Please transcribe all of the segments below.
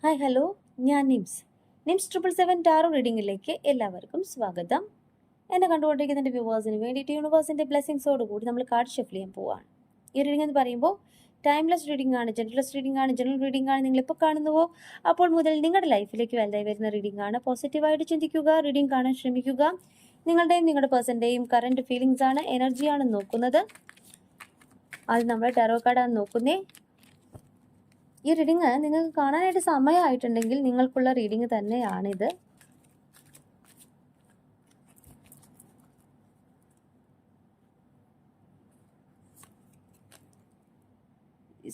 Hi hello, ഞാൻ nymphs 777 taro റീഡിങ്ങിലേക്ക് എല്ലാവർക്കും സ്വാഗതം. എന്നെ കണ്ടുകൊണ്ടിരിക്കുന്ന എൻ്റെ വ്യൂവേഴ്സിന് വേണ്ടിയിട്ട് യൂണിവേഴ്സിൻ്റെ ബ്ലെസ്സിങ്സോട് കൂടി നമ്മൾ കാർഡ് ഷഫിൾ ചെയ്യാൻ പോവാണ്. ഈ റീഡിംഗ് എന്ന് പറയുമ്പോൾ ടൈംലെസ് റീഡിംഗ് ആണ്, ജനറൽ റീഡിംഗ് ആണ്. നിങ്ങളിപ്പോൾ കാണുന്നുവോ അപ്പോൾ മുതൽ നിങ്ങളുടെ ലൈഫിലേക്ക് വലുതായി വരുന്ന റീഡിംഗ് ആണ്. പോസിറ്റീവായിട്ട് ചിന്തിക്കുക, റീഡിംഗ് കാണാൻ ശ്രമിക്കുക. നിങ്ങളുടെ പേഴ്സൻ്റെയും കറണ്ട് ഫീലിങ്സ് ആണ്, എനർജിയാണ് നോക്കുന്നത്. അത് നമ്മൾ ടാറോ കാർഡാണ് നോക്കുന്നേ. ഈ റീഡിങ് നിങ്ങൾക്ക് കാണാനായിട്ട് സമയമായിട്ടുണ്ടെങ്കിൽ നിങ്ങൾക്കുള്ള റീഡിങ് തന്നെയാണിത്.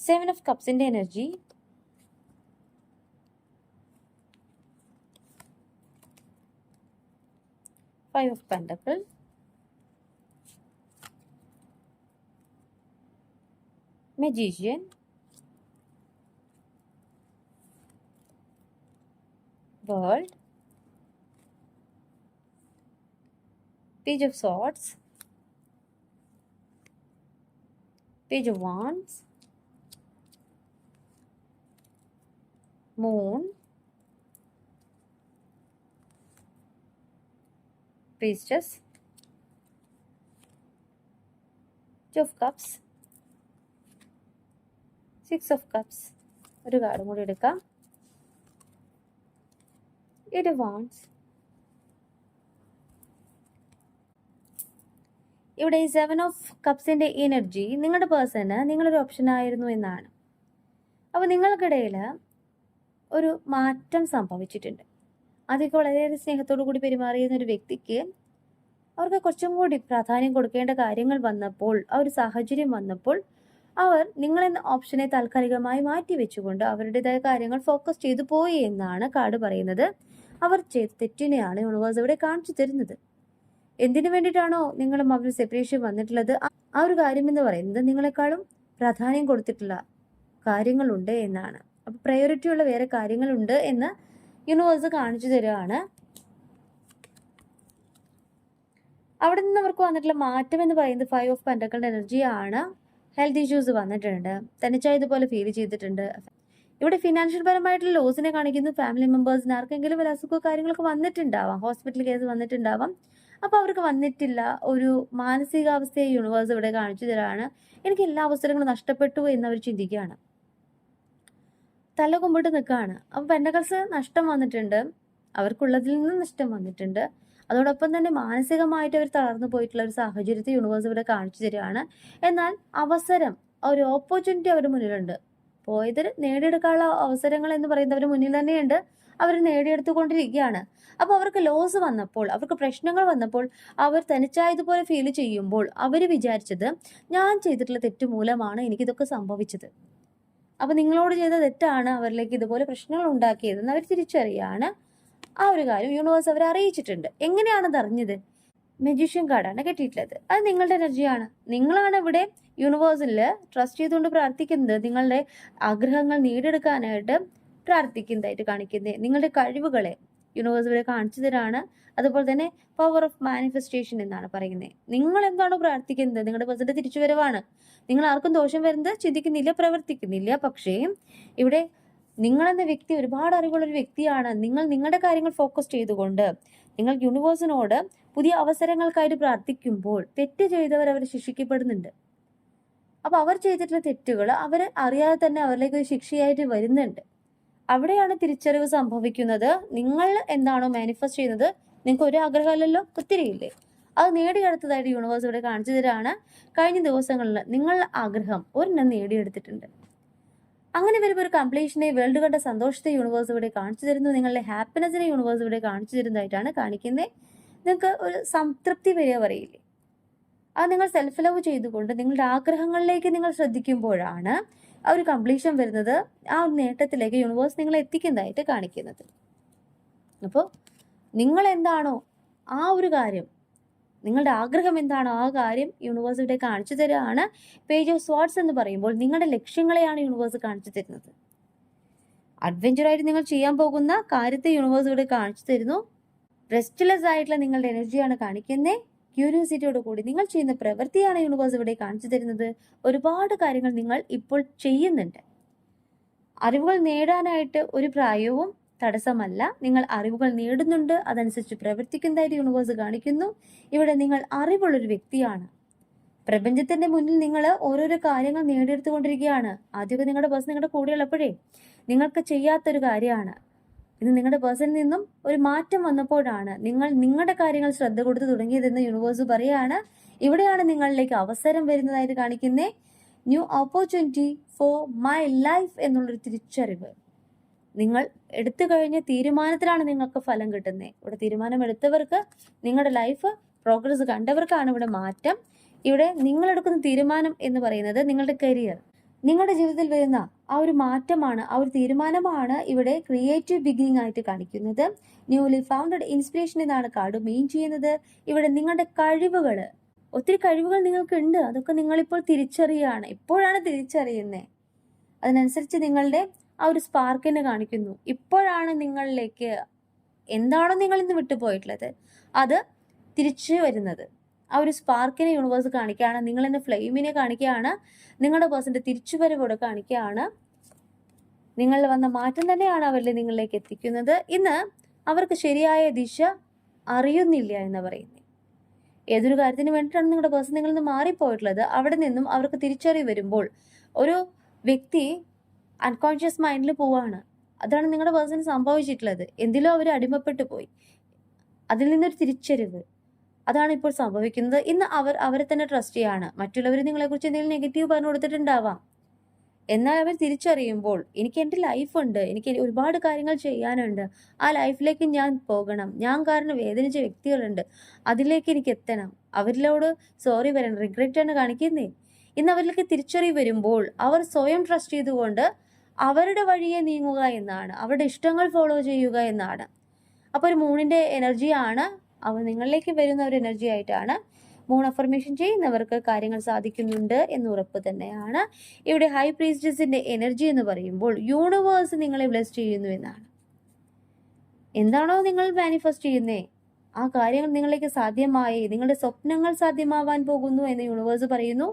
സെവൻ ഓഫ് കപ്സിന്റെ energy, five of pentacle, magician, World, Page of Swords, Page of Wands, Moon, Priestess, Two of Cups, Six of Cups. ഒരു കാർഡ് കൂടി എടുക്കാം. Eight of Wands. ഇവിടെ ഈ 7 ഓഫ് കപ്സിന്റെ എനർജി നിങ്ങളുടെ പേഴ്സണ് നിങ്ങളൊരു ഓപ്ഷൻ ആയിരുന്നു എന്നാണ്. അപ്പോൾ നിങ്ങൾക്കിടയിൽ ഒരു മാറ്റം സംഭവിച്ചിട്ടുണ്ട്. അതൊക്കെ വളരെയേറെ സ്നേഹത്തോടു കൂടി പെരുമാറിയുന്ന ഒരു വ്യക്തിക്ക് അവർക്ക് കുറച്ചും കൂടി പ്രാധാന്യം കൊടുക്കേണ്ട കാര്യങ്ങൾ വന്നപ്പോൾ, ആ ഒരു സാഹചര്യം വന്നപ്പോൾ അവർ നിങ്ങളെന്ന ഓപ്ഷനെ താൽക്കാലികമായി മാറ്റി വെച്ചുകൊണ്ട് അവരുടേതായ കാര്യങ്ങൾ ഫോക്കസ് ചെയ്തു പോയി എന്നാണ് കാർഡ് പറയുന്നത്. അവർ ചെയ്ത തെറ്റിനെയാണ് യൂണിവേഴ്സ് ഇവിടെ കാണിച്ചു തരുന്നത്. എന്തിനു വേണ്ടിയിട്ടാണോ നിങ്ങളും അവർ സെപ്പറേഷൻ വന്നിട്ടുള്ളത്, ആ ഒരു കാര്യം എന്ന് പറയുന്നത് നിങ്ങളെക്കാളും പ്രാധാന്യം കൊടുത്തിട്ടുള്ള കാര്യങ്ങളുണ്ട് എന്നാണ്. അപ്പൊ പ്രയോറിറ്റി ഉള്ള വേറെ കാര്യങ്ങളുണ്ട് എന്ന് യൂണിവേഴ്സ് കാണിച്ചു തരുവാണ്. അവിടെ നിന്ന് അവർക്ക് വന്നിട്ടുള്ള മാറ്റം എന്ന് പറയുന്നത് 5 ഓഫ് പെന്റക്കിളിന്റെ എനർജിയാണ്. ഹെൽത്ത് ഇഷ്യൂസ് വന്നിട്ടുണ്ട്, തനിച്ചായതുപോലെ ഫീൽ ചെയ്തിട്ടുണ്ട്. ഇവിടെ ഫിനാൻഷ്യൽ പരമായിട്ടുള്ള ലോസിനെ കാണിക്കുന്നു. ഫാമിലി മെമ്പേഴ്സിന് ആർക്കെങ്കിലും ഒരു അസുഖ കാര്യങ്ങളൊക്കെ വന്നിട്ടുണ്ടാവാം, ഹോസ്പിറ്റൽ കേസ് വന്നിട്ടുണ്ടാവാം. അപ്പോൾ അവർക്ക് വന്നിട്ടില്ല ഒരു മാനസികാവസ്ഥയെ യൂണിവേഴ്സ് ഇവിടെ കാണിച്ചു തരാണ്. എനിക്ക് എല്ലാ അവസരങ്ങളും നഷ്ടപ്പെട്ടു എന്ന് അവർ ചിന്തിക്കുകയാണ്, തല കുമ്പിട്ട് നിൽക്കുകയാണ്. അപ്പോൾ പെന്റക്കിൾസ് നഷ്ടം വന്നിട്ടുണ്ട്, അവർക്കുള്ളതിൽ നിന്ന് നഷ്ടം വന്നിട്ടുണ്ട്. അതോടൊപ്പം തന്നെ മാനസികമായിട്ട് അവർ തളർന്നു പോയിട്ടുള്ള ഒരു സാഹചര്യത്തെ യൂണിവേഴ്സ് ഇവിടെ കാണിച്ചു തരികയാണ്. എന്നാൽ അവസരം, ഒരു ഓപ്പർച്യൂണിറ്റി അവരുടെ മുന്നിലുണ്ട്. പോയത് നേടിയെടുക്കാനുള്ള അവസരങ്ങൾ എന്ന് പറയുന്നത് അവർ മുന്നിൽ തന്നെയുണ്ട്, അവർ നേടിയെടുത്തുകൊണ്ടിരിക്കുകയാണ്. അപ്പോൾ അവർക്ക് ലോസ് വന്നപ്പോൾ, അവർക്ക് പ്രശ്നങ്ങൾ വന്നപ്പോൾ, അവർ തനിച്ചായതുപോലെ ഫീൽ ചെയ്യുമ്പോൾ അവർ വിചാരിച്ചത് ഞാൻ ചെയ്തിട്ടുള്ള തെറ്റ് മൂലമാണ് എനിക്കിതൊക്കെ സംഭവിച്ചത്, അപ്പോൾ നിങ്ങളോട് ചെയ്ത തെറ്റാണ് അവരിലേക്ക് ഇതുപോലെ പ്രശ്നങ്ങൾ ഉണ്ടാക്കിയതെന്ന് അവർ തിരിച്ചറിയാണ്. ആ ഒരു കാര്യം യൂണിവേഴ്സ് അവരെ അറിയിച്ചിട്ടുണ്ട്. എങ്ങനെയാണത് അറിഞ്ഞത്? മജീഷ്യൻ കാർഡാണ് കിട്ടിയിട്ടുള്ളത്. അത് നിങ്ങളുടെ എനർജിയാണ്. നിങ്ങളാണ് ഇവിടെ യൂണിവേഴ്സിൽ ട്രസ്റ്റ് ചെയ്തുകൊണ്ട് പ്രാർത്ഥിക്കുന്നത്, നിങ്ങളുടെ ആഗ്രഹങ്ങൾ നേടിയെടുക്കാനായിട്ട് പ്രാർത്ഥിക്കുന്നതായിട്ട് കാണിക്കുന്നത്. നിങ്ങളുടെ കഴിവുകളെ യൂണിവേഴ്സ് ഇവിടെ കാണിച്ചു തരാണ്. അതുപോലെ തന്നെ പവർ ഓഫ് മാനിഫെസ്റ്റേഷൻ എന്നാണ് പറയുന്നത്. നിങ്ങൾ എന്താണോ പ്രാർത്ഥിക്കുന്നത്, നിങ്ങളുടെ പേഴ്സന്റെ തിരിച്ചുവരവാണ്. നിങ്ങൾ ആർക്കും ദോഷം വരുന്നത് ചിന്തിക്കുന്നില്ല, പ്രവർത്തിക്കുന്നില്ല. പക്ഷേ ഇവിടെ നിങ്ങളെന്ന വ്യക്തി ഒരുപാട് അറിവുള്ള ഒരു വ്യക്തിയാണ്. നിങ്ങൾ നിങ്ങളുടെ കാര്യങ്ങൾ ഫോക്കസ് ചെയ്തുകൊണ്ട് നിങ്ങൾ യൂണിവേഴ്സിനോട് പുതിയ അവസരങ്ങൾക്കായിട്ട് പ്രാർത്ഥിക്കുമ്പോൾ തെറ്റ് ചെയ്തവർ അവർ ശിക്ഷിക്കപ്പെടുന്നുണ്ട്. അപ്പൊ അവർ ചെയ്തിട്ടുള്ള തെറ്റുകൾ അവർ അറിയാതെ തന്നെ അവരിലേക്ക് ഒരു ശിക്ഷയായിട്ട് വരുന്നുണ്ട്. അവിടെയാണ് തിരിച്ചറിവ് സംഭവിക്കുന്നത്. നിങ്ങൾ എന്താണോ മാനിഫെസ്റ്റ് ചെയ്യുന്നത്, നിങ്ങൾക്ക് ഒരു ആഗ്രഹമല്ലല്ലോ, ഒത്തിരിയില്ലേ, അത് നേടിയെടുത്തതായിട്ട് യൂണിവേഴ്സ് ഇവിടെ കാണിച്ചു തരാണ്. കഴിഞ്ഞ ദിവസങ്ങളിൽ നിങ്ങളുടെ ആഗ്രഹം ഒരെണ്ണം നേടിയെടുത്തിട്ടുണ്ട്. അങ്ങനെ വരുമ്പോൾ ഒരു കംപ്ലീഷനെ, വേൾഡ് കണ്ട സന്തോഷത്തെ യൂണിവേഴ്സ് ഇവിടെ കാണിച്ചു തരുന്നു. നിങ്ങളുടെ ഹാപ്പിനെസിനെ യൂണിവേഴ്സ് ഇവിടെ കാണിച്ചു തരുന്നതായിട്ടാണ് കാണിക്കുന്നത്. നിങ്ങൾക്ക് ഒരു സംതൃപ്തി വരിക പറയില്ലേ, അത് നിങ്ങൾ സെൽഫ് ലവ് ചെയ്തുകൊണ്ട് നിങ്ങളുടെ ആഗ്രഹങ്ങളിലേക്ക് നിങ്ങൾ ശ്രദ്ധിക്കുമ്പോഴാണ് ആ ഒരു കംപ്ലീഷൻ വരുന്നത്. ആ ഒരു നേട്ടത്തിലേക്ക് യൂണിവേഴ്സ് നിങ്ങളെ എത്തിക്കുന്നതായിട്ട് കാണിക്കുന്നത്. അപ്പോൾ നിങ്ങൾ എന്താണോ ആ ഒരു കാര്യം, നിങ്ങളുടെ ആഗ്രഹം എന്താണോ ആ കാര്യം യൂണിവേഴ്സ് ഇവിടെ കാണിച്ചു തരികയാണ്. പേജ് ഓഫ് സ്വാർഡ്സ് എന്ന് പറയുമ്പോൾ നിങ്ങളുടെ ലക്ഷ്യങ്ങളെയാണ് യൂണിവേഴ്സ് കാണിച്ചു തരുന്നത്. അഡ്വഞ്ചറായിട്ട് നിങ്ങൾ ചെയ്യാൻ പോകുന്ന കാര്യത്തെ യൂണിവേഴ്സ് ഇവിടെ കാണിച്ചു തരുന്നു. റെസ്റ്റ്ലെസ് ആയിട്ടുള്ള നിങ്ങളുടെ എനർജിയാണ് കാണിക്കുന്നത്. ക്യൂരിയോസിറ്റിയോട് കൂടി നിങ്ങൾ ചെയ്യുന്ന പ്രവൃത്തിയാണ് യൂണിവേഴ്സ് ഇവിടെ കാണിച്ചു തരുന്നത്. ഒരുപാട് കാര്യങ്ങൾ നിങ്ങൾ ഇപ്പോൾ ചെയ്യുന്നുണ്ട്. അറിവുകൾ നേടാനായിട്ട് ഒരു പ്രായവും തടസ്സമല്ല. നിങ്ങൾ അറിവുകൾ നേടുന്നുണ്ട്, അതനുസരിച്ച് പ്രവർത്തിക്കുന്നതായിട്ട് യൂണിവേഴ്സ് കാണിക്കുന്നു. ഇവിടെ നിങ്ങൾ അറിവുള്ളൊരു വ്യക്തിയാണ്. പ്രപഞ്ചത്തിന്റെ മുന്നിൽ നിങ്ങൾ ഓരോരോ കാര്യങ്ങൾ നേടിയെടുത്തുകൊണ്ടിരിക്കുകയാണ്. ആദ്യമൊക്കെ നിങ്ങളുടെ പേഴ്സൺ നിങ്ങളുടെ കൂടെ ഉള്ളപ്പോഴേ നിങ്ങൾക്ക് ചെയ്യാത്തൊരു കാര്യമാണ്. ഇത് നിങ്ങളുടെ പേഴ്സണിൽ നിന്നും ഒരു മാറ്റം വന്നപ്പോഴാണ് നിങ്ങൾ നിങ്ങളുടെ കാര്യങ്ങൾ ശ്രദ്ധ കൊടുത്ത് തുടങ്ങിയതെന്ന് യൂണിവേഴ്സ് പറയാണ്. ഇവിടെയാണ് നിങ്ങളിലേക്ക് അവസരം വരുന്നതായിട്ട് കാണിക്കുന്നേ. New opportunity for my life എന്നുള്ളൊരു തിരിച്ചറിവ്. നിങ്ങൾ എടുത്തു കഴിഞ്ഞ തീരുമാനത്തിലാണ് നിങ്ങൾക്ക് ഫലം കിട്ടുന്നത്. ഇവിടെ തീരുമാനം എടുത്തവർക്ക്, നിങ്ങളുടെ ലൈഫ് പ്രോഗ്രസ് കണ്ടവർക്കാണ് ഇവിടെ മാറ്റം. ഇവിടെ നിങ്ങൾ എടുക്കുന്ന തീരുമാനം എന്ന് പറയുന്നത് നിങ്ങളുടെ കരിയർ, നിങ്ങളുടെ ജീവിതത്തിൽ വരുന്ന ആ ഒരു മാറ്റമാണ്, ആ ഒരു തീരുമാനമാണ് ഇവിടെ ക്രിയേറ്റീവ് ബിഗിനിങ് ആയിട്ട് കാണിക്കുന്നത്. ന്യൂലി ഫൗണ്ടഡ് ഇൻസ്പിറേഷൻ എന്നാണ് കാർഡ് മെയിൻ ചെയ്യുന്നത്. ഇവിടെ നിങ്ങളുടെ കഴിവുകൾ, ഒത്തിരി കഴിവുകൾ നിങ്ങൾക്കുണ്ട്, അതൊക്കെ നിങ്ങളിപ്പോൾ തിരിച്ചറിയുകയാണ്. ഇപ്പോഴാണ് തിരിച്ചറിയുന്നത്. അതിനനുസരിച്ച് നിങ്ങളുടെ ആ ഒരു സ്പാർക്കിനെ കാണിക്കുന്നു. ഇപ്പോഴാണ് നിങ്ങളിലേക്ക് എന്താണോ നിങ്ങൾ ഇന്ന് വിട്ടുപോയിട്ടുള്ളത് അത് തിരിച്ചു വരുന്നത്. ആ ഒരു സ്പാർക്കിനെ യൂണിവേഴ്സ് കാണിക്കുകയാണ്. നിങ്ങളെന്നെ ഫ്ലെയിമിനെ കാണിക്കുകയാണ്. നിങ്ങളുടെ പേഴ്സന്റെ തിരിച്ചുവരവോടെ കാണിക്കുകയാണ്. നിങ്ങളിൽ വന്ന മാറ്റം തന്നെയാണ് അവരിൽ നിങ്ങളിലേക്ക് എത്തിക്കുന്നത്. ഇന്ന് അവർക്ക് ശരിയായ ദിശ അറിയുന്നില്ല എന്ന് പറയുന്നത്. ഏതൊരു കാര്യത്തിന് വേണ്ടിയിട്ടാണ് നിങ്ങളുടെ പേഴ്സൺ നിങ്ങളിൽ നിന്ന് മാറിപ്പോയിട്ടുള്ളത്, അവിടെ നിന്നും അവർക്ക് തിരിച്ചറിവ് വരുമ്പോൾ ഒരു വ്യക്തി അൺകോൺഷ്യസ് മൈൻഡിൽ പോവാണ്. അതാണ് നിങ്ങളുടെ പേഴ്സൺ സംഭവിച്ചിട്ടുള്ളത്. എന്തിലോ അവർ അടിമപ്പെട്ടു പോയി, അതിൽ നിന്നൊരു തിരിച്ചറിവ്, അതാണ് ഇപ്പോൾ സംഭവിക്കുന്നത്. ഇന്ന് അവരെ തന്നെ ട്രസ്റ്റ് ചെയ്യാണ്. മറ്റുള്ളവർ നിങ്ങളെക്കുറിച്ച് എന്തെങ്കിലും നെഗറ്റീവ് പറഞ്ഞു കൊടുത്തിട്ടുണ്ടാവാം. എന്നാൽ അവർ തിരിച്ചറിയുമ്പോൾ എനിക്ക് എൻ്റെ ലൈഫുണ്ട്, എനിക്ക് ഒരുപാട് കാര്യങ്ങൾ ചെയ്യാനുണ്ട്, ആ ലൈഫിലേക്ക് ഞാൻ പോകണം, ഞാൻ കാരണം വേദനിച്ച വ്യക്തികളുണ്ട്, അതിലേക്ക് എനിക്ക് എത്തണം, അവരിലോട് സോറി പറയണം, റിഗ്രറ്റ് ആണ് കാണിക്കുന്നേ. ഇന്ന് അവരിലേക്ക് തിരിച്ചറിവ് വരുമ്പോൾ അവർ സ്വയം ട്രസ്റ്റ് ചെയ്തുകൊണ്ട് അവരുടെ വഴിയെ നീങ്ങുക എന്നാണ്, അവരുടെ ഇഷ്ടങ്ങൾ ഫോളോ ചെയ്യുക എന്നാണ്. അപ്പോൾ ഒരു മൂണിൻ്റെ എനർജിയാണ്, അവർ നിങ്ങളിലേക്ക് വരുന്ന ഒരു എനർജി ആയിട്ടാണ്. മൂൺ അഫർമേഷൻ ചെയ്യുന്നവർക്ക് കാര്യങ്ങൾ സാധിക്കുന്നുണ്ട് എന്ന് ഉറപ്പ് തന്നെയാണ്. ഇവിടെ ഹൈ പ്രീസ്റ്റസിന്റെ എനർജി എന്ന് പറയുമ്പോൾ യൂണിവേഴ്സ് നിങ്ങളെ ബ്ലെസ് ചെയ്യുന്നു എന്നാണ്. എന്താണോ നിങ്ങൾ മാനിഫെസ്റ്റ് ചെയ്യുന്നേ ആ കാര്യങ്ങൾ നിങ്ങളിലേക്ക് സാധ്യമായി, നിങ്ങളുടെ സ്വപ്നങ്ങൾ സാധ്യമാവാൻ പോകുന്നു എന്ന് യൂണിവേഴ്സ് പറയുന്നു.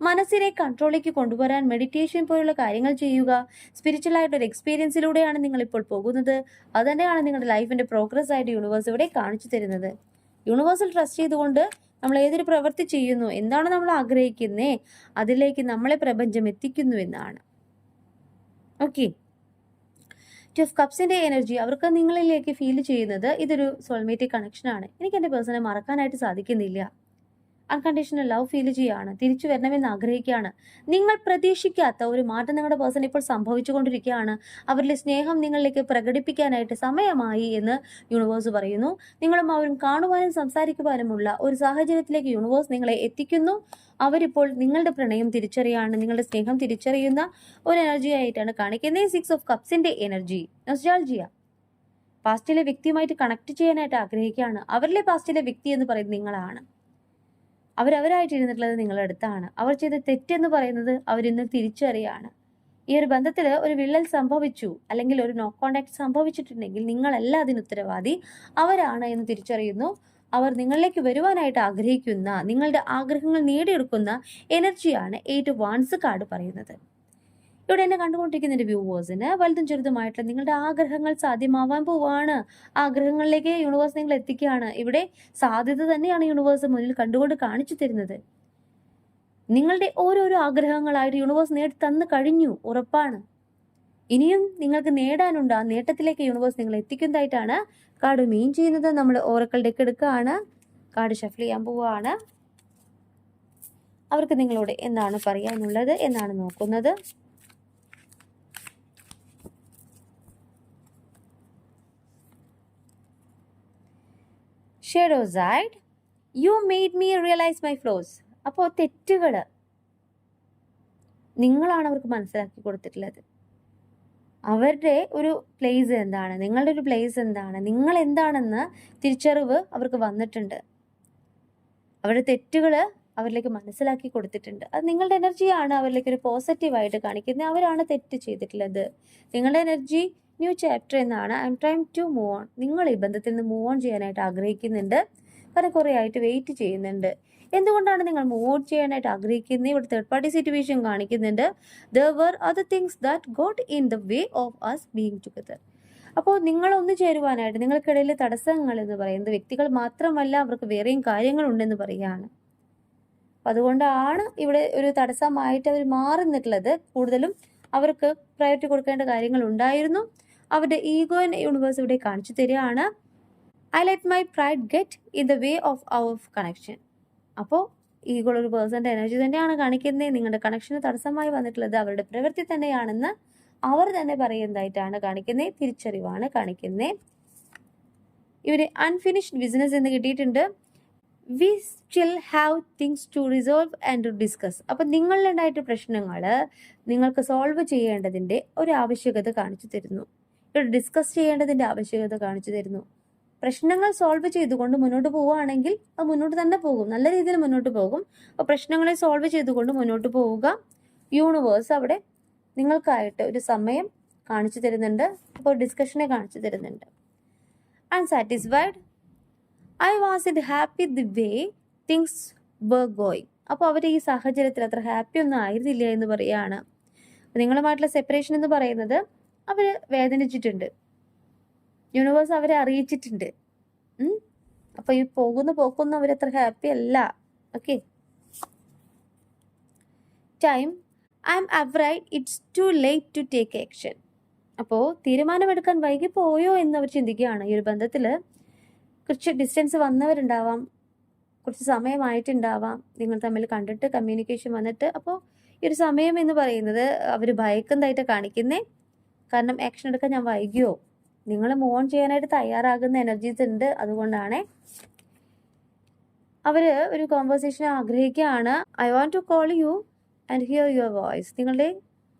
മനസ്സിനെ കൺട്രോളിലേക്ക് കൊണ്ടുവരാൻ മെഡിറ്റേഷൻ പോലുള്ള കാര്യങ്ങൾ ചെയ്യുക. സ്പിരിച്വൽ ആയിട്ടൊരു എക്സ്പീരിയൻസിലൂടെയാണ് നിങ്ങളിപ്പോൾ പോകുന്നത്. അതുതന്നെയാണ് നിങ്ങളുടെ ലൈഫിന്റെ പ്രോഗ്രസ് ആയിട്ട് യൂണിവേഴ്സ് ഇവിടെ കാണിച്ചു തരുന്നത്. യൂണിവേഴ്സിൽ ട്രസ്റ്റ് ചെയ്തുകൊണ്ട് നമ്മൾ ഏതൊരു പ്രവൃത്തി ചെയ്യുന്നു, എന്താണ് നമ്മൾ ആഗ്രഹിക്കുന്നേ അതിലേക്ക് നമ്മളെ പ്രപഞ്ചം എത്തിക്കുന്നു എന്നാണ്. ഓക്കെ, ടു ഓഫ് കപ്സിന്റെ എനർജി അവർക്ക് നിങ്ങളിലേക്ക് ഫീൽ ചെയ്യുന്നത് ഇതൊരു സോൾമേറ്റ് കണക്ഷൻ ആണ്. എനിക്ക് എൻ്റെ പേഴ്സണെ മറക്കാനായിട്ട് സാധിക്കുന്നില്ല. അൺകണ്ടീഷണൽ ലവ് ഫീൽ ചെയ്യുകയാണ്, തിരിച്ചു വരണമെന്ന് ആഗ്രഹിക്കുകയാണ്. നിങ്ങൾ പ്രതീക്ഷിക്കാത്ത ഒരു മാറ്റം നിങ്ങളുടെ പേഴ്സൺ ഇപ്പോൾ സംഭവിച്ചുകൊണ്ടിരിക്കുകയാണ്. അവരിലെ സ്നേഹം നിങ്ങളിലേക്ക് പ്രകടിപ്പിക്കാനായിട്ട് സമയമായി എന്ന് യൂണിവേഴ്സ് പറയുന്നു. നിങ്ങളും അവരും കാണുവാനും സംസാരിക്കുവാനുമുള്ള ഒരു സാഹചര്യത്തിലേക്ക് യൂണിവേഴ്സ് നിങ്ങളെ എത്തിക്കുന്നു. അവരിപ്പോൾ നിങ്ങളുടെ പ്രണയം തിരിച്ചറിയാണ്, നിങ്ങളുടെ സ്നേഹം തിരിച്ചറിയുന്ന ഒരു എനർജി ആയിട്ടാണ് കാണിക്കുന്നത്. 6 ഓഫ് കപ്സിന്റെ എനർജി നൊസ്റ്റാൾജിയ, പാസ്റ്റിലെ വ്യക്തിയുമായിട്ട് കണക്ട് ചെയ്യാനായിട്ട് ആഗ്രഹിക്കുകയാണ്. അവരിലെ പാസ്റ്റിലെ വ്യക്തി എന്ന് പറയുന്നത് നിങ്ങളാണ്. അവരായിട്ട് ഇരുന്നിട്ടുള്ളത് നിങ്ങളുടെ അടുത്താണ്. അവർ ചെയ്ത തെറ്റെന്ന് പറയുന്നത് അവരിന്ന് തിരിച്ചറിയാണ്. ഈ ഒരു ബന്ധത്തിൽ ഒരു വിള്ളൽ സംഭവിച്ചു അല്ലെങ്കിൽ ഒരു നോ കോണ്ടാക്ട് സംഭവിച്ചിട്ടുണ്ടെങ്കിൽ നിങ്ങളല്ല അതിന് ഉത്തരവാദി, അവരാണ് എന്ന് തിരിച്ചറിയുന്നു. അവർ നിങ്ങളിലേക്ക് വരുവാനായിട്ട് ആഗ്രഹിക്കുന്ന, നിങ്ങളുടെ ആഗ്രഹങ്ങൾ നേടിയെടുക്കുന്ന എനർജിയാണ് 8 ഓഫ് വാൻഡ്സ് കാർഡ് പറയുന്നത്. ഇവിടെ എന്നെ കണ്ടുകൊണ്ടിരിക്കുന്ന എൻ്റെ വ്യൂവേഴ്സിന് വലുതും ചെറുതുമായിട്ടുള്ള നിങ്ങളുടെ ആഗ്രഹങ്ങൾ സാധ്യമാവാൻ പോവാണ്. ആഗ്രഹങ്ങളിലേക്ക് യൂണിവേഴ്സ് നിങ്ങൾ എത്തിക്കുകയാണ്. ഇവിടെ സാധ്യത തന്നെയാണ് യൂണിവേഴ്സ് മുന്നിൽ കണ്ടുകൊണ്ട് കാണിച്ചു തരുന്നത്. നിങ്ങളുടെ ഓരോരോ ആഗ്രഹങ്ങളായിട്ട് യൂണിവേഴ്സ് നേടി തന്നു കഴിഞ്ഞു, ഉറപ്പാണ്. ഇനിയും നിങ്ങൾക്ക് നേടാനുണ്ട്. ആ നേട്ടത്തിലേക്ക് യൂണിവേഴ്സ് നിങ്ങൾ എത്തിക്കുന്നതായിട്ടാണ് കാർഡ് മെയിൻ ചെയ്യുന്നത്. നമ്മൾ ഓറക്കിൾ ഡെക്ക് എടുക്കുകയാണ്, കാർഡ് ഷഫിൾ ചെയ്യാൻ പോവുകയാണ്. അവർക്ക് നിങ്ങളോട് എന്താണ് പറയാനുള്ളത് എന്നാണ് നോക്കുന്നത്. Shadow side, you made me realise my flows. അപ്പോൾ തെറ്റുകൾ നിങ്ങളാണ് അവർക്ക് മനസ്സിലാക്കി കൊടുത്തിട്ടുള്ളത്. അവരുടെ ഒരു പ്ലേസ് എന്താണ്, നിങ്ങളുടെ ഒരു പ്ലേസ് എന്താണ്, നിങ്ങൾ എന്താണെന്ന് തിരിച്ചറിവ് അവർക്ക് വന്നിട്ടുണ്ട്. അവരുടെ തെറ്റുകൾ അവരിലേക്ക് മനസ്സിലാക്കി കൊടുത്തിട്ടുണ്ട്. അത് നിങ്ങളുടെ എനർജിയാണ് അവരിലേക്ക് ഒരു പോസിറ്റീവായിട്ട് കാണിക്കുന്നത്. അവരാണ് തെറ്റ് ചെയ്തിട്ടുള്ളത്. നിങ്ങളുടെ എനർജി ന്യൂ ചാപ്റ്റർ എന്നാണ്. I'm trying to move on. നിങ്ങൾ ഈ ബന്ധത്തിൽ നിന്ന് മൂവ് ഓൺ ചെയ്യാനായിട്ട് ആഗ്രഹിക്കുന്നുണ്ട്. കാരണം കുറേ ആയിട്ട് വെയിറ്റ് ചെയ്യുന്നുണ്ട്. എന്തുകൊണ്ടാണ് നിങ്ങൾ മൂവ് ഔട്ട് ചെയ്യാനായിട്ട് ആഗ്രഹിക്കുന്നത്? ഇവിടെ തേർഡ് പാർട്ടി സിറ്റുവേഷൻ കാണിക്കുന്നുണ്ട്. There were other things that got in the way of us being together. അപ്പോൾ നിങ്ങൾ ഒന്നു ചേരുവാനായിട്ട് നിങ്ങൾക്കിടയിൽ തടസ്സങ്ങൾ എന്ന് പറയുന്നത് വ്യക്തികൾ മാത്രമല്ല, അവർക്ക് വേറെയും കാര്യങ്ങളുണ്ടെന്ന് പറയുകയാണ്. അപ്പം അതുകൊണ്ടാണ് ഇവിടെ ഒരു തടസ്സമായിട്ട് അവർ മാറി നിന്നിട്ടുള്ളത്. കൂടുതലും അവർക്ക് പ്രയോറിറ്റി കൊടുക്കേണ്ട കാര്യങ്ങൾ ഉണ്ടായിരുന്നു. അവരുടെ ഈഗോ ആൻഡ് യൂണിവേഴ്സ് ഇവിടെ കാണിച്ചു തരികയാണ്. I let my pride get in the way of our connection. അപ്പോൾ ഈഗോ ഒരു പേഴ്സൻ്റെ എനർജി തന്നെയാണ് കാണിക്കുന്നത്. നിങ്ങളുടെ കണക്ഷന് തടസ്സമായി വന്നിട്ടുള്ളത് അവരുടെ പ്രവൃത്തി തന്നെയാണെന്ന് അവർ തന്നെ പറയുന്നതായിട്ടാണ് കാണിക്കുന്നത്. തിരിച്ചറിവാണ് കാണിക്കുന്നത്. ഇവര് അൺഫിനിഷ്ഡ് ബിസിനസ് എന്ന് കിട്ടിയിട്ടുണ്ട്. We still have things to resolve and to discuss. അപ്പം നിങ്ങളിലുണ്ടായിട്ട് പ്രശ്നങ്ങൾ നിങ്ങൾക്ക് സോൾവ് ചെയ്യേണ്ടതിൻ്റെ ഒരു ആവശ്യകത കാണിച്ചു തരുന്നു. ഇവിടെ ഡിസ്കസ് ചെയ്യേണ്ടതിൻ്റെ ആവശ്യകത കാണിച്ചു തരുന്നു. പ്രശ്നങ്ങൾ സോൾവ് ചെയ്തുകൊണ്ട് മുന്നോട്ട് പോവുകയാണെങ്കിൽ അത് മുന്നോട്ട് തന്നെ പോകും, നല്ല രീതിയിൽ മുന്നോട്ട് പോകും. അപ്പോൾ പ്രശ്നങ്ങളെ സോൾവ് ചെയ്തുകൊണ്ട് മുന്നോട്ട് പോവുക. യൂണിവേഴ്സ് അവിടെ നിങ്ങൾക്കായിട്ട് ഒരു സമയം കാണിച്ചു തരുന്നുണ്ട്. അപ്പോൾ ഡിസ്കഷനെ കാണിച്ചു തരുന്നുണ്ട്. Unsatisfied, I wasn't happy the way things were going. അപ്പോൾ അവർ ഈ സാഹചര്യത്തിൽ അത്ര ഹാപ്പി ഒന്നും ആയിരുന്നില്ല എന്ന് പറയുകയാണ്. നിങ്ങളുമായിട്ടുള്ള സെപ്പറേഷൻ എന്ന് പറയുന്നത് അവർ വേദനിച്ചിട്ടുണ്ട്, യൂണിവേഴ്സ് അവരെ അറിയിച്ചിട്ടുണ്ട്. അപ്പോൾ ഈ പോകുന്ന പോക്കൊന്നും അവരത്ര ഹാപ്പി അല്ല. Okay. Time, I'm afraid it's too late to take action. അപ്പോൾ തീരുമാനമെടുക്കാൻ വൈകി പോയോ എന്നവർ ചിന്തിക്കുകയാണ്. ഈ ഒരു ബന്ധത്തിൽ കുറച്ച് ഡിസ്റ്റൻസ് വന്നവരുണ്ടാവാം, കുറച്ച് സമയമായിട്ടുണ്ടാവാം നിങ്ങൾ തമ്മിൽ കണ്ടിട്ട് കമ്മ്യൂണിക്കേഷൻ വന്നിട്ട്. അപ്പോൾ ഈ ഒരു സമയം എന്ന് പറയുന്നത് അവർ ഭയക്കുന്നതായിട്ട് കാണിക്കുന്നേ. കാരണം ആക്ഷൻ എടുക്കാൻ ഞാൻ വൈകിയോ, നിങ്ങൾ മൂവ് ഓൺ ചെയ്യാനായിട്ട് തയ്യാറാകുന്ന എനർജീസ് ഉണ്ട്. അതുകൊണ്ടാണ് അവർ ഒരു കോൺവെർസേഷൻ ആഗ്രഹിക്കുകയാണ്. I want to call you and hear your voice. നിങ്ങളുടെ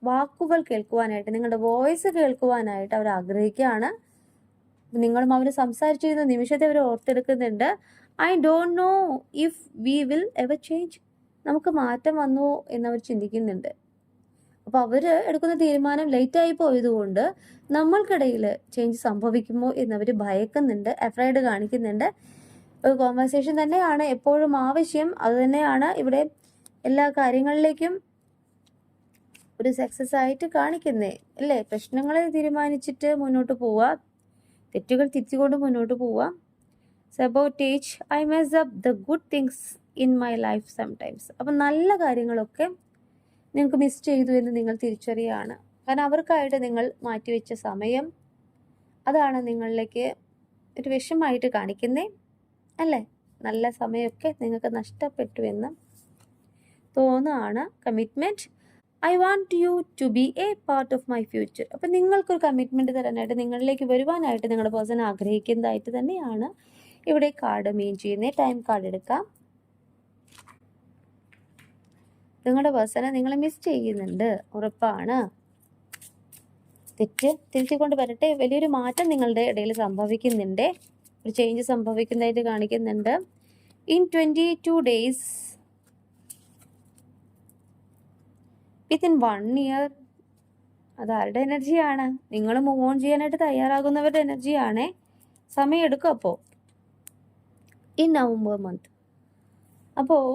വാക്കുകൾ കേൾക്കുവാനായിട്ട്, നിങ്ങളുടെ വോയിസ് കേൾക്കുവാനായിട്ട് അവർ ആഗ്രഹിക്കുകയാണ്. നിങ്ങളും അവർ സംസാരിച്ചിരുന്ന നിമിഷത്തെ അവർ ഓർത്തെടുക്കുന്നുണ്ട്. I don't know if we will ever change. നമുക്ക് മാറ്റം വന്നു എന്നവർ ചിന്തിക്കുന്നുണ്ട്. അപ്പോൾ അവർ എടുക്കുന്ന തീരുമാനം ലേറ്റായി പോയതുകൊണ്ട് നമ്മൾക്കിടയിൽ ചേഞ്ച് സംഭവിക്കുമോ എന്നവർ ഭയക്കുന്നുണ്ട്, അഫ്രൈഡ് കാണിക്കുന്നുണ്ട്. ഒരു കോൺവെർസേഷൻ തന്നെയാണ് എപ്പോഴും ആവശ്യം. അതുതന്നെയാണ് ഇവിടെ എല്ലാ കാര്യങ്ങളിലേക്കും ഒരു സക്സസ് ആയിട്ട് കാണിക്കുന്നേ അല്ലേ. പ്രശ്നങ്ങളെ തീരുമാനിച്ചിട്ട് മുന്നോട്ട് പോവുക, തെറ്റുകൾ തിരിച്ചുകൊണ്ട് മുന്നോട്ട് പോവുക. Sabotage, I mess up the good things in my life sometimes. അപ്പം നല്ല കാര്യങ്ങളൊക്കെ നിങ്ങൾക്ക് മിസ് ചെയ്തു എന്ന് നിങ്ങൾ തിരിച്ചറിയുകയാണ്. കാരണം അവർക്കായിട്ട് നിങ്ങൾ മാറ്റിവെച്ച സമയം അതാണ് നിങ്ങളിലേക്ക് ഒരു വിഷമായിട്ട് കാണിക്കുന്നേ അല്ലേ. നല്ല സമയമൊക്കെ നിങ്ങൾക്ക് നഷ്ടപ്പെട്ടു എന്ന് തോന്നുകയാണ്. Commitment, I want you to be a part of my future. അപ്പം നിങ്ങൾക്കൊരു കമ്മിറ്റ്മെൻറ്റ് തരാനായിട്ട്, നിങ്ങളിലേക്ക് വരുവാനായിട്ട് നിങ്ങളുടെ പേഴ്സൺ ആഗ്രഹിക്കുന്നതായിട്ട് തന്നെയാണ് ഇവിടെ കാർഡ് മീൻ ചെയ്യുന്നത്. ടൈം കാർഡ് എടുക്കാം. നിങ്ങളുടെ പേഴ്സണെ നിങ്ങൾ മിസ് ചെയ്യുന്നുണ്ട്, ഉറപ്പാണ്. തെറ്റ് തിരുത്തിക്കൊണ്ട് വരട്ടെ. വലിയൊരു മാറ്റം നിങ്ങളുടെ ഇടയിൽ സംഭവിക്കുന്നുണ്ട്, ഒരു ചേഞ്ച് സംഭവിക്കുന്നതായിട്ട് കാണിക്കുന്നുണ്ട്. In 22 days, within 1 year. അതാരുടെ എനർജിയാണ്? നിങ്ങൾ മൂവ് ഓൺ ചെയ്യാനായിട്ട് തയ്യാറാകുന്നവരുടെ എനർജിയാണ്. സമയം എടുക്കും. അപ്പോൾ ഇൻ നവംബർ മന്ത്. അപ്പോൾ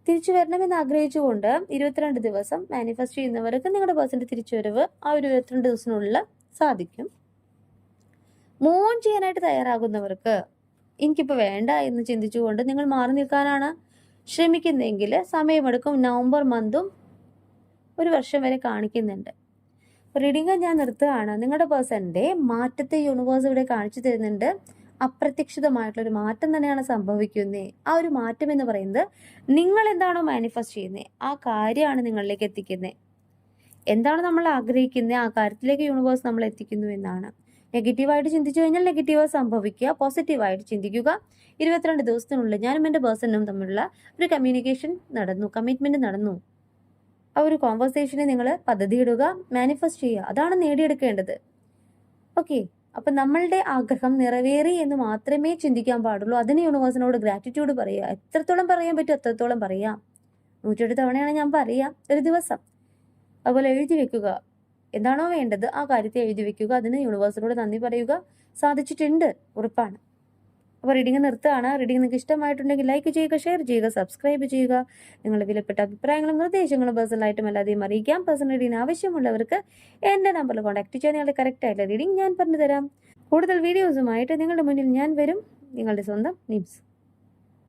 തിരിച്ചു വരണമെന്ന് ആഗ്രഹിച്ചുകൊണ്ട് 22 ദിവസം മാനിഫെസ്റ്റ് ചെയ്യുന്നവർക്ക് നിങ്ങളുടെ പേഴ്സൻ്റെ തിരിച്ചുവരവ് ആ ഒരു 22 ദിവസത്തിനുള്ളിൽ സാധിക്കും. മൂവ് ഓൺ ചെയ്യാനായിട്ട് തയ്യാറാകുന്നവർക്ക് എനിക്കിപ്പോൾ വേണ്ട എന്ന് ചിന്തിച്ചുകൊണ്ട് നിങ്ങൾ മാറി നിൽക്കാനാണ് ശ്രമിക്കുന്നതെങ്കിൽ സമയമെടുക്കും. നവംബർ മന്തും 1 വർഷം വരെ കാണിക്കുന്നുണ്ട്. റീഡിങ് ഞാൻ നിർത്തുകയാണ്. നിങ്ങളുടെ പേഴ്സൻ്റെ മാറ്റത്തെ യൂണിവേഴ്സ് ഇവിടെ കാണിച്ചു തരുന്നുണ്ട്. അപ്രത്യക്ഷിതമായിട്ടുള്ളൊരു മാറ്റം തന്നെയാണ് സംഭവിക്കുന്നത്. ആ ഒരു മാറ്റം എന്ന് പറയുന്നത് നിങ്ങൾ എന്താണോ മാനിഫെസ്റ്റ് ചെയ്യുന്നത് ആ കാര്യമാണ് നിങ്ങളിലേക്ക് എത്തിക്കുന്നത്. എന്താണ് നമ്മൾ ആഗ്രഹിക്കുന്നത് ആ കാര്യത്തിലേക്ക് യൂണിവേഴ്സ് നമ്മൾ എത്തിക്കുന്നു എന്നാണ്. നെഗറ്റീവായിട്ട് ചിന്തിച്ചു കഴിഞ്ഞാൽ നെഗറ്റീവ് സംഭവിക്കുക, പോസിറ്റീവായിട്ട് ചിന്തിക്കുക. 22 ദിവസത്തിനുള്ളിൽ ഞാനും എൻ്റെ പേഴ്സണും തമ്മിലുള്ള ഒരു കമ്മ്യൂണിക്കേഷൻ നടന്നു, കമ്മിറ്റ്മെൻറ്റ് നടന്നു. ആ ഒരു കോൺവെർസേഷനെ നിങ്ങൾ പദ്ധതിയിടുക, മാനിഫെസ്റ്റ് ചെയ്യുക. അതാണ് നേടിയെടുക്കേണ്ടത്. ഓക്കെ. അപ്പം നമ്മളുടെ ആഗ്രഹം നിറവേറി എന്ന് മാത്രമേ ചിന്തിക്കാൻ പാടുള്ളൂ. അതിന് യൂണിവേഴ്സിനോട് ഗ്രാറ്റിറ്റ്യൂഡ് പറയുക. എത്രത്തോളം പറയാൻ പറ്റും അത്രത്തോളം പറയാം. 108 തവണയാണ് ഞാൻ പറയാം ഒരു ദിവസം. അതുപോലെ എഴുതി വെക്കുക. എന്താണോ വേണ്ടത് ആ കാര്യത്തെ എഴുതി വെക്കുക. അതിന് യൂണിവേഴ്സിനോട് നന്ദി പറയുക. സാധിച്ചിട്ടുണ്ട്, ഉറപ്പാണ്. അപ്പോൾ റീഡിംഗ് നിർത്തുകയാണ്. റീഡിംഗ് നിങ്ങൾക്ക് ഇഷ്ടമായിട്ടുണ്ടെങ്കിൽ ലൈക്ക് ചെയ്യുക, ഷെയർ ചെയ്യുക, സബ്സ്ക്രൈബ് ചെയ്യുക. നിങ്ങളുടെ വിലപ്പെട്ട അഭിപ്രായങ്ങളും നിർദ്ദേശങ്ങളും പേഴ്സണലായിട്ടും എല്ലാതെയും അറിയിക്കാം. പേഴ്സണൽ റീഡിംഗ് ആവശ്യമുള്ളവർക്ക് എൻ്റെ നമ്പറിൽ കോൺടാക്ട് ചെയ്യാൻ നിങ്ങളുടെ കറക്റ്റായിട്ടുള്ള റീഡിംഗ് ഞാൻ പറഞ്ഞു തരാം. കൂടുതൽ വീഡിയോസുമായിട്ട് നിങ്ങളുടെ മുന്നിൽ ഞാൻ വരും. നിങ്ങളുടെ സ്വന്തം നിംസ്.